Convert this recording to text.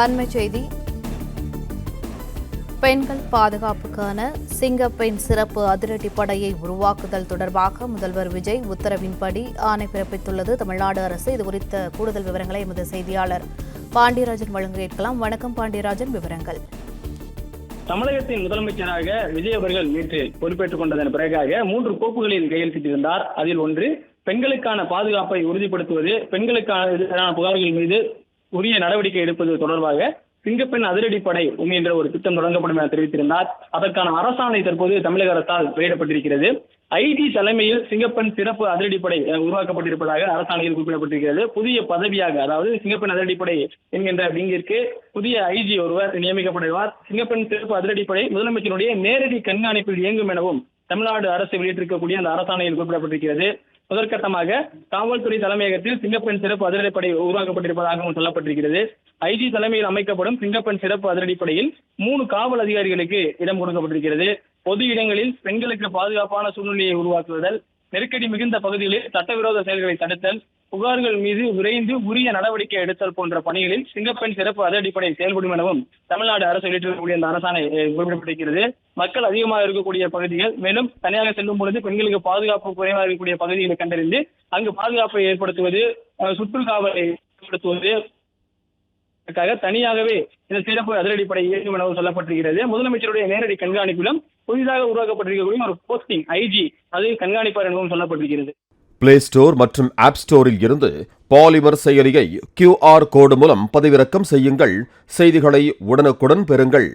அண்மைச் செய்தி. பெண்கள் பாதுகாப்புக்கான சிங்கப்பெண் சிறப்பு அதிரடி படையை உருவாக்குதல் தொடர்பாக முதல்வர் விஜய் உத்தரவின்படி ஆணை பிறப்பித்துள்ளது தமிழ்நாடு அரசு. இதுகுறித்த கூடுதல் விவரங்களை எமது செய்தியாளர் பாண்டியராஜன் வழங்க கேட்கலாம். வணக்கம் பாண்டியராஜன், விவரங்கள். தமிழகத்தின் முதலமைச்சராக விஜய் அவர்கள் நேற்று பொறுப்பேற்றுக் கொண்டதன் பிறகாக 3 கோப்புகளில் கையெழுத்திட்டிருந்தார். அதில் ஒன்று பெண்களுக்கான பாதுகாப்பை உறுதிப்படுத்துவது, பெண்களுக்கான எதிரான புகார்கள் மீது உரிய நடவடிக்கை எடுப்பது தொடர்பாக சிங்கப்பெண் அதிரடிப்படை என்ற ஒரு திட்டம் தொடங்கப்படும் என தெரிவித்திருந்தார். அதற்கான அரசாணை தற்போது தமிழக அரசால் வெளியிடப்பட்டிருக்கிறது. ஐஜி தலைமையில் சிங்கப்பெண் சிறப்பு அதிரடிப்படை உருவாக்கப்பட்டிருப்பதாக அரசாணையில் குறிப்பிடப்பட்டிருக்கிறது. புதிய பதவியாக, அதாவது சிங்கப்பெண் அதிரடிப்படை என்கின்ற விங்கிற்கு புதிய ஐஜி ஒருவர் நியமிக்கப்படுவார். சிங்கப்பெண் சிறப்பு அதிரடிப்படை முதலமைச்சருடைய நேரடி கண்காணிப்பில் இயங்கும் எனவும் தமிழ்நாடு அரசு வெளியிட்டிருக்கக்கூடிய அந்த அரசாணையில் குறிப்பிடப்பட்டிருக்கிறது. முதற்கட்டமாக காவல்துறை தலைமையகத்தில் சிங்கப்பெண் சிறப்பு அதிரடிப்படை உருவாக்கப்பட்டிருப்பதாகவும் சொல்லப்பட்டிருக்கிறது. ஐஜி தலைமையில் அமைக்கப்படும் சிங்கப்பெண் சிறப்பு அதிரடிப்படையில் 3 காவல் அதிகாரிகளுக்கு இடம் கொடுக்கப்பட்டிருக்கிறது. பொது இடங்களில் பெண்களுக்கு பாதுகாப்பான சூழ்நிலையை உருவாக்குதல், நெருக்கடி மிகுந்த பகுதிகளில் சட்டவிரோத செயல்களை தடுத்தல், புகார்கள் மீது விரைந்து உரிய நடவடிக்கை எடுத்தல் போன்ற பணிகளில் சிங்கப்பெண் சிறப்பு அதிரடிப்படை செயல்படும் எனவும் தமிழ்நாடு அரசு வெளியிட்டிருக்கக்கூடிய அந்த அரசாணை குறிப்பிடப்பட்டிருக்கிறது. மக்கள் அதிகமாக இருக்கக்கூடிய பகுதிகள், மேலும் தனியாக செல்லும் பொழுது பெண்களுக்கு பாதுகாப்பு குறைவாக இருக்கக்கூடிய பகுதிகளை கண்டறிந்து அங்கு பாதுகாப்பை ஏற்படுத்துவது, சுற்றுக்காவலை ஏற்படுத்துவது தனியாகவே இந்த சிறப்பு அதிரடிப்படை இயங்கும் எனவும் சொல்லப்பட்டிருக்கிறது. முதலமைச்சருடைய நேரடி கண்காணிப்பிலும் புதிதாக உருவாக்கப்பட்டிருக்கக்கூடிய ஒரு போஸ்டிங் ஐஜி அது கண்காணிப்பார் எனவும் சொல்லப்பட்டிருக்கிறது. பிளே ஸ்டோர் மற்றும் ஆப் ஸ்டோரில் இருந்து பாலிமர் செயலியை QR கோடு மூலம் பதிவிறக்கம் செய்யுங்கள். செய்திகளை உடனுக்குடன் பெறுங்கள்.